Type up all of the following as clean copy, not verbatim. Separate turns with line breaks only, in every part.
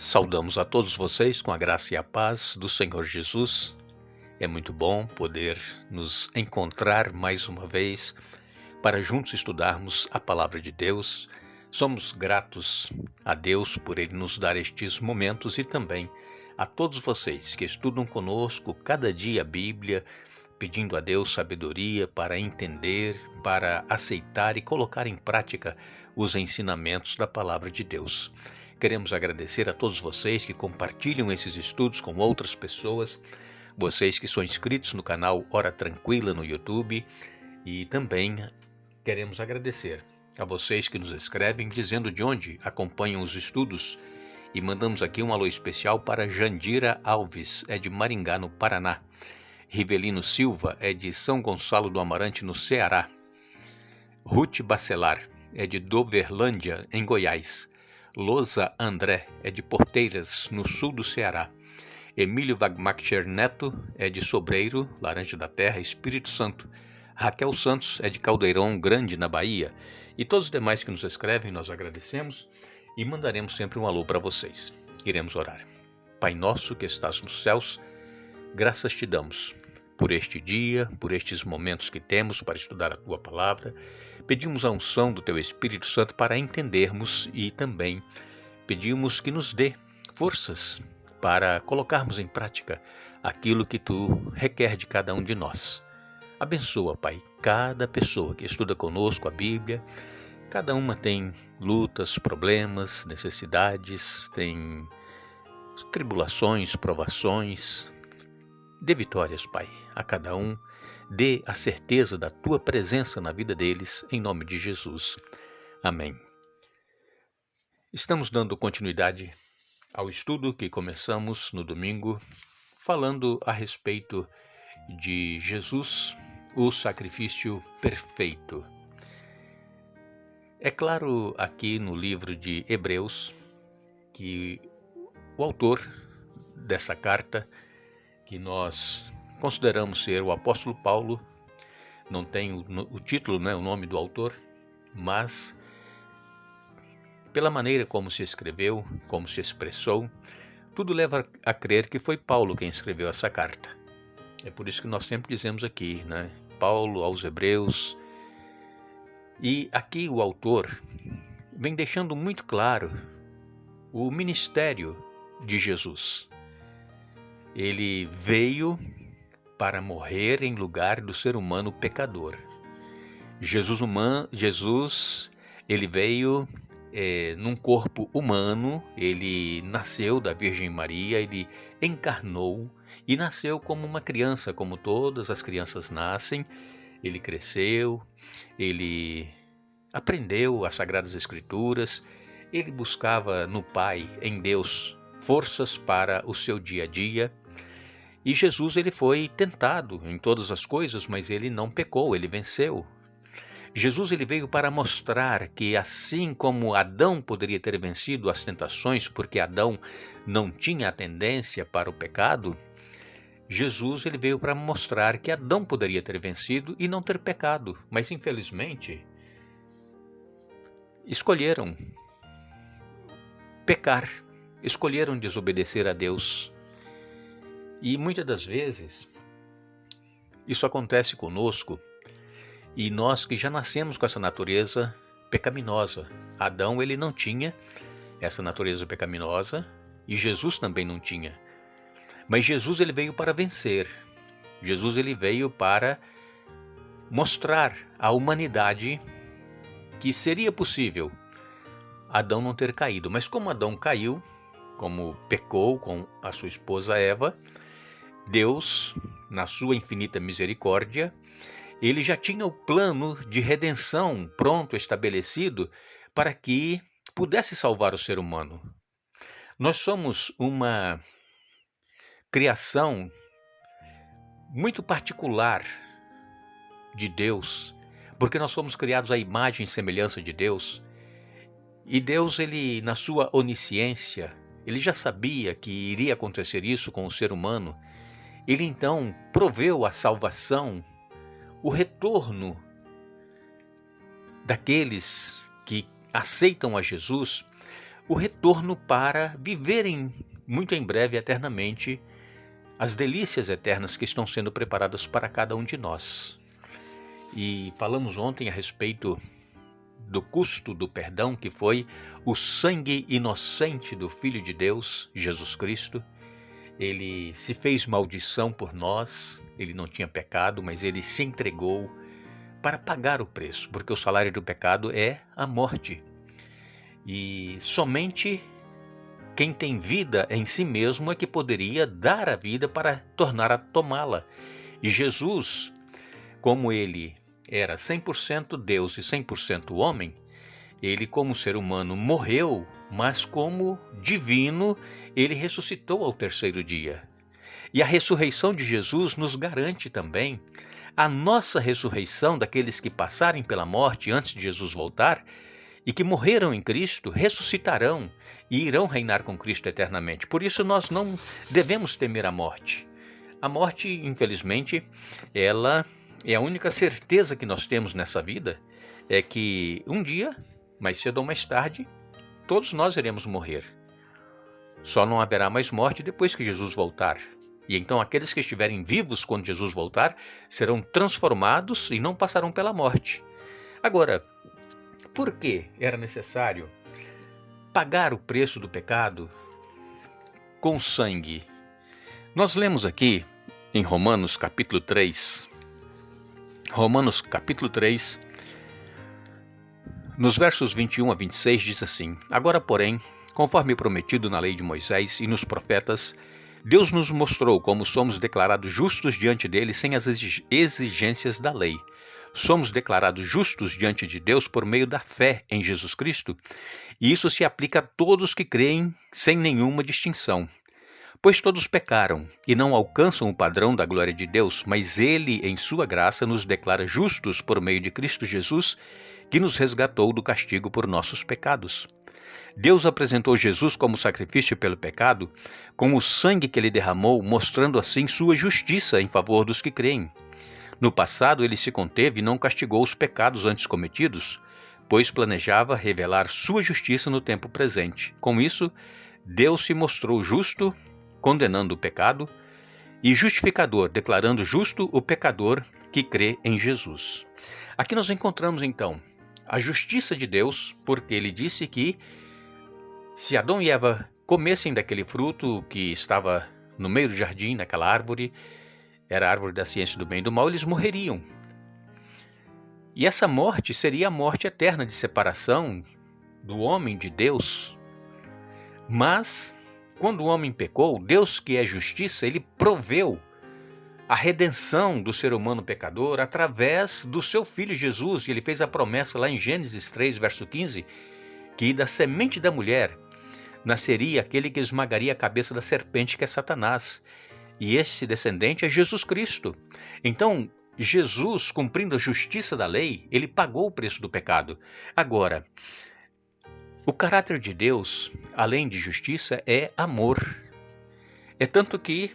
Saudamos a todos vocês com a graça e a paz do Senhor Jesus. É muito bom poder nos encontrar mais uma vez para juntos estudarmos a Palavra de Deus. Somos gratos a Deus por Ele nos dar estes momentos e também a todos vocês que estudam conosco cada dia a Bíblia, pedindo a Deus sabedoria para entender, para aceitar e colocar em prática os ensinamentos da Palavra de Deus. Queremos agradecer a todos vocês que compartilham esses estudos com outras pessoas, vocês que são inscritos no canal Hora Tranquila no YouTube, e também queremos agradecer a vocês que nos escrevem dizendo de onde acompanham os estudos, e mandamos aqui um alô especial para Jandira Alves, é de Maringá, no Paraná. Rivelino Silva é de São Gonçalo do Amarante, no Ceará. Ruth Bacelar é de Doverlândia, em Goiás. Loza André é de Porteiras, no sul do Ceará. Emílio Wagmacher Neto é de Sobreiro, Laranja da Terra, Espírito Santo. Raquel Santos é de Caldeirão Grande, na Bahia. E todos os demais que nos escrevem, nós agradecemos e mandaremos sempre um alô para vocês. Iremos orar. Pai nosso que estás nos céus, graças te damos por este dia, por estes momentos que temos para estudar a Tua Palavra. Pedimos a unção do Teu Espírito Santo para entendermos e também pedimos que nos dê forças para colocarmos em prática aquilo que Tu requer de cada um de nós. Abençoa, Pai, cada pessoa que estuda conosco a Bíblia. Cada uma tem lutas, problemas, necessidades, tem tribulações, provações. Dê vitórias, Pai, a cada um. Dê a certeza da Tua presença na vida deles, em nome de Jesus. Amém. Estamos dando continuidade ao estudo que começamos no domingo, falando a respeito de Jesus, o sacrifício perfeito. É claro aqui no livro de Hebreus que o autor dessa carta, que nós consideramos ser o apóstolo Paulo, não tem o título, o nome do autor, mas pela maneira como se escreveu, como se expressou, tudo leva a crer que foi Paulo quem escreveu essa carta. É por isso que nós sempre dizemos aqui, Paulo aos Hebreus. E aqui o autor vem deixando muito claro o ministério de Jesus. Ele veio para morrer em lugar do ser humano pecador. Jesus, ele veio num corpo humano, ele nasceu da Virgem Maria, ele encarnou e nasceu como uma criança, como todas as crianças nascem. Ele cresceu, ele aprendeu as Sagradas Escrituras, ele buscava no Pai, em Deus, forças para o seu dia a dia. E Jesus, ele foi tentado em todas as coisas, mas ele não pecou, ele venceu. Jesus, ele veio para mostrar que assim como Adão poderia ter vencido as tentações, porque Adão não tinha a tendência para o pecado, Jesus, ele veio para mostrar que Adão poderia ter vencido e não ter pecado, mas infelizmente escolheram pecar, escolheram desobedecer a Deus. E muitas das vezes isso acontece conosco, e nós que já nascemos com essa natureza pecaminosa. Adão, ele não tinha essa natureza pecaminosa e Jesus também não tinha. Mas Jesus, ele veio para vencer. Jesus, ele veio para mostrar à humanidade que seria possível Adão não ter caído. Mas como Adão caiu, como pecou com a sua esposa Eva, Deus, na sua infinita misericórdia, ele já tinha o plano de redenção pronto, estabelecido, para que pudesse salvar o ser humano. Nós somos uma criação muito particular de Deus, porque nós somos criados à imagem e semelhança de Deus. E Deus, ele, na sua onisciência, ele já sabia que iria acontecer isso com o ser humano. Ele então proveu a salvação, o retorno daqueles que aceitam a Jesus o retorno para viverem muito em breve, eternamente, as delícias eternas que estão sendo preparadas para cada um de nós. E falamos ontem a respeito do custo do perdão, que foi o sangue inocente do Filho de Deus, Jesus Cristo. Ele se fez maldição por nós, ele não tinha pecado, mas ele se entregou para pagar o preço, porque o salário do pecado é a morte. E somente quem tem vida em si mesmo é que poderia dar a vida para tornar a tomá-la. E Jesus, como ele era 100% Deus e 100% homem, ele como ser humano morreu, mas como divino, ele ressuscitou ao terceiro dia. E a ressurreição de Jesus nos garante também a nossa ressurreição daqueles que passarem pela morte antes de Jesus voltar e que morreram em Cristo, ressuscitarão e irão reinar com Cristo eternamente. Por isso nós não devemos temer a morte. A morte, infelizmente, ela é a única certeza que nós temos nessa vida, é que um dia, mais cedo ou mais tarde, todos nós iremos morrer. Só não haverá mais morte depois que Jesus voltar. E então aqueles que estiverem vivos quando Jesus voltar serão transformados e não passarão pela morte. Agora, por que era necessário pagar o preço do pecado com sangue? Nós lemos aqui em Romanos capítulo 3. Romanos capítulo 3, nos versos 21 a 26 diz assim: Agora, porém, conforme prometido na lei de Moisés e nos profetas, Deus nos mostrou como somos declarados justos diante dele sem as exigências da lei. Somos declarados justos diante de Deus por meio da fé em Jesus Cristo, e isso se aplica a todos que creem sem nenhuma distinção. Pois todos pecaram e não alcançam o padrão da glória de Deus, mas Ele, em sua graça, nos declara justos por meio de Cristo Jesus, que nos resgatou do castigo por nossos pecados. Deus apresentou Jesus como sacrifício pelo pecado, com o sangue que ele derramou, mostrando assim sua justiça em favor dos que creem. No passado, ele se conteve e não castigou os pecados antes cometidos, pois planejava revelar sua justiça no tempo presente. Com isso, Deus se mostrou justo, condenando o pecado, e justificador, declarando justo o pecador que crê em Jesus. Aqui nós encontramos, então, a justiça de Deus, porque ele disse que se Adão e Eva comessem daquele fruto que estava no meio do jardim, naquela árvore, era a árvore da ciência do bem e do mal, eles morreriam. E essa morte seria a morte eterna de separação do homem de Deus. Mas, quando o homem pecou, Deus, que é justiça, ele proveu a redenção do ser humano pecador através do seu Filho Jesus. E ele fez a promessa lá em Gênesis 3, verso 15, que da semente da mulher nasceria aquele que esmagaria a cabeça da serpente, que é Satanás. E esse descendente é Jesus Cristo. Então, Jesus, cumprindo a justiça da lei, ele pagou o preço do pecado. Agora, o caráter de Deus, além de justiça, é amor. É tanto que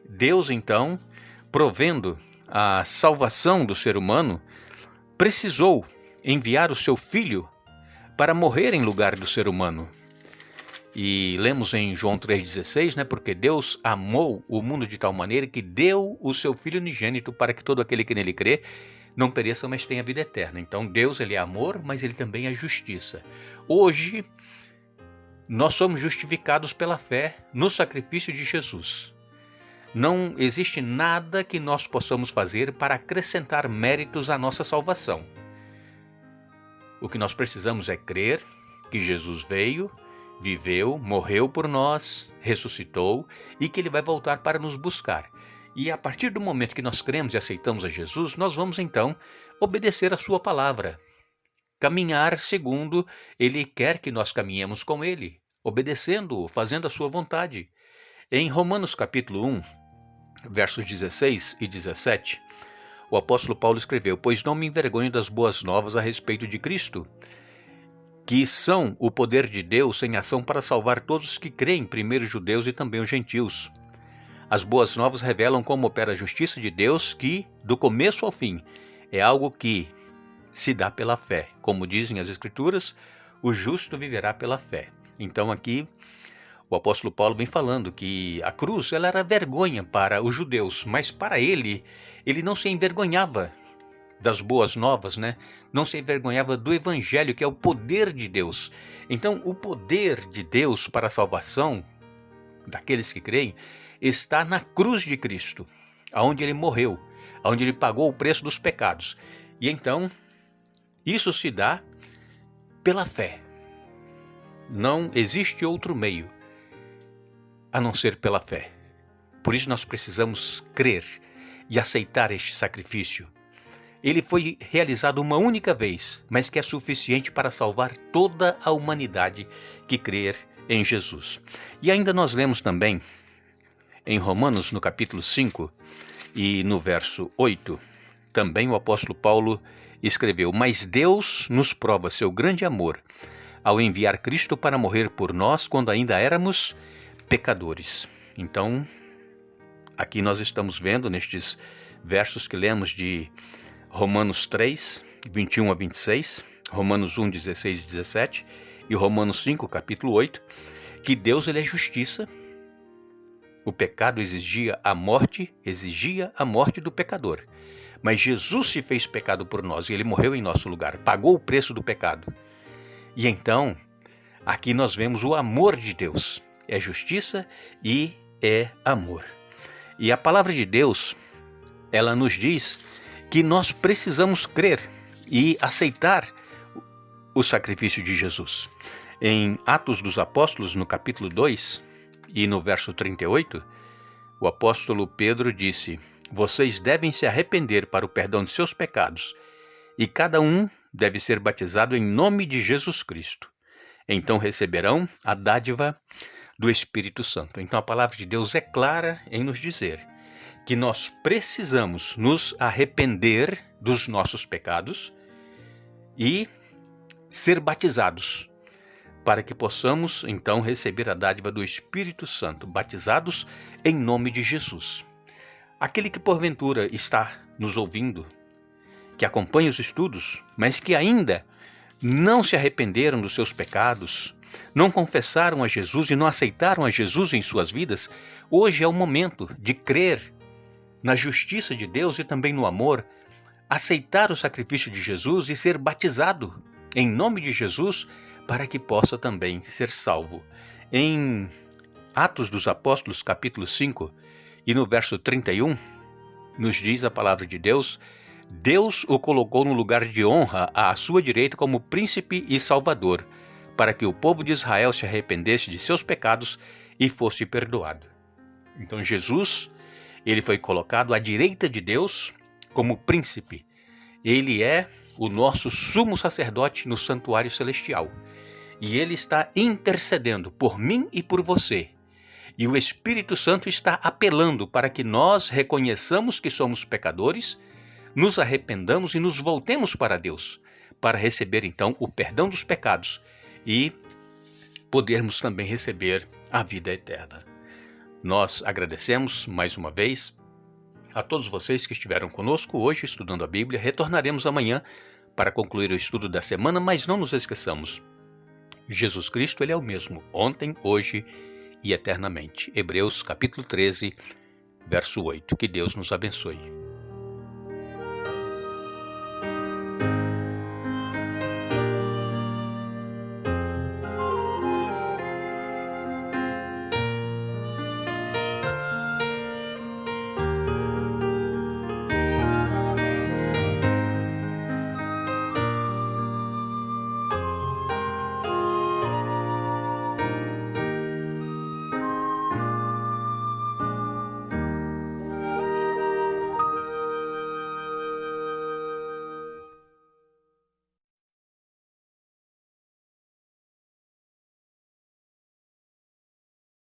Deus, então, provendo a salvação do ser humano, precisou enviar o seu Filho para morrer em lugar do ser humano. E lemos em João 3,16, porque Deus amou o mundo de tal maneira que deu o seu Filho unigênito para que todo aquele que nele crê não pereça, mas tenha vida eterna. Então Deus, ele é amor, mas ele também é justiça. Hoje, nós somos justificados pela fé no sacrifício de Jesus. Não existe nada que nós possamos fazer para acrescentar méritos à nossa salvação. O que nós precisamos é crer que Jesus veio, viveu, morreu por nós, ressuscitou e que ele vai voltar para nos buscar. E a partir do momento que nós cremos e aceitamos a Jesus, nós vamos então obedecer a sua palavra. Caminhar segundo ele quer que nós caminhemos com ele, obedecendo-o, fazendo a sua vontade. Em Romanos capítulo 1, versos 16 e 17, o apóstolo Paulo escreveu: Pois não me envergonho das boas novas a respeito de Cristo, que são o poder de Deus em ação para salvar todos os que creem, primeiro os judeus e também os gentios. As boas novas revelam como opera a justiça de Deus, que, do começo ao fim, é algo que se dá pela fé. Como dizem as Escrituras, o justo viverá pela fé. Então aqui o apóstolo Paulo vem falando que a cruz ela era vergonha para os judeus, mas para ele não se envergonhava das boas novas, né? Não se envergonhava do evangelho, que é o poder de Deus. Então o poder de Deus para a salvação daqueles que creem está na cruz de Cristo, aonde ele morreu, aonde ele pagou o preço dos pecados. E então isso se dá pela fé. Não existe outro meio a não ser pela fé. Por isso nós precisamos crer e aceitar este sacrifício. Ele foi realizado uma única vez, mas que é suficiente para salvar toda a humanidade que crer em Jesus. E ainda nós lemos também em Romanos, no capítulo 5 e no verso 8, também o apóstolo Paulo escreveu: mas Deus nos prova seu grande amor ao enviar Cristo para morrer por nós quando ainda éramos pecadores. Então, aqui nós estamos vendo nestes versos que lemos de Romanos 3, 21 a 26, Romanos 1, 16 e 17 e Romanos 5, capítulo 8, que Deus ele é justiça. O pecado exigia a morte do pecador. Mas Jesus se fez pecado por nós e ele morreu em nosso lugar, pagou o preço do pecado. E então, aqui nós vemos o amor de Deus. É justiça e é amor. E a palavra de Deus, ela nos diz que nós precisamos crer e aceitar o sacrifício de Jesus. Em Atos dos Apóstolos, no capítulo 2 e no verso 38, o apóstolo Pedro disse: vocês devem se arrepender para o perdão de seus pecados, e cada um deve ser batizado em nome de Jesus Cristo. Então receberão a dádiva do Espírito Santo. Então a palavra de Deus é clara em nos dizer que nós precisamos nos arrepender dos nossos pecados e ser batizados, para que possamos então receber a dádiva do Espírito Santo, batizados em nome de Jesus. Aquele que porventura está nos ouvindo, que acompanha os estudos, mas que ainda não se arrependeram dos seus pecados, não confessaram a Jesus e não aceitaram a Jesus em suas vidas, hoje é o momento de crer na justiça de Deus e também no amor, aceitar o sacrifício de Jesus e ser batizado em nome de Jesus, para que possa também ser salvo. Em Atos dos Apóstolos, capítulo 5, e no verso 31, nos diz a palavra de Deus: Deus o colocou no lugar de honra à sua direita como príncipe e salvador, para que o povo de Israel se arrependesse de seus pecados e fosse perdoado. Então Jesus, ele foi colocado à direita de Deus como príncipe. Ele é o nosso sumo sacerdote no santuário celestial. E ele está intercedendo por mim e por você. E o Espírito Santo está apelando para que nós reconheçamos que somos pecadores, nos arrependamos e nos voltemos para Deus, para receber então o perdão dos pecados e podermos também receber a vida eterna. Nós agradecemos mais uma vez a todos vocês que estiveram conosco hoje estudando a Bíblia. Retornaremos amanhã para concluir o estudo da semana, mas não nos esqueçamos: Jesus Cristo, ele é o mesmo, ontem, hoje e eternamente. Hebreus capítulo 13, verso 8. Que Deus nos abençoe.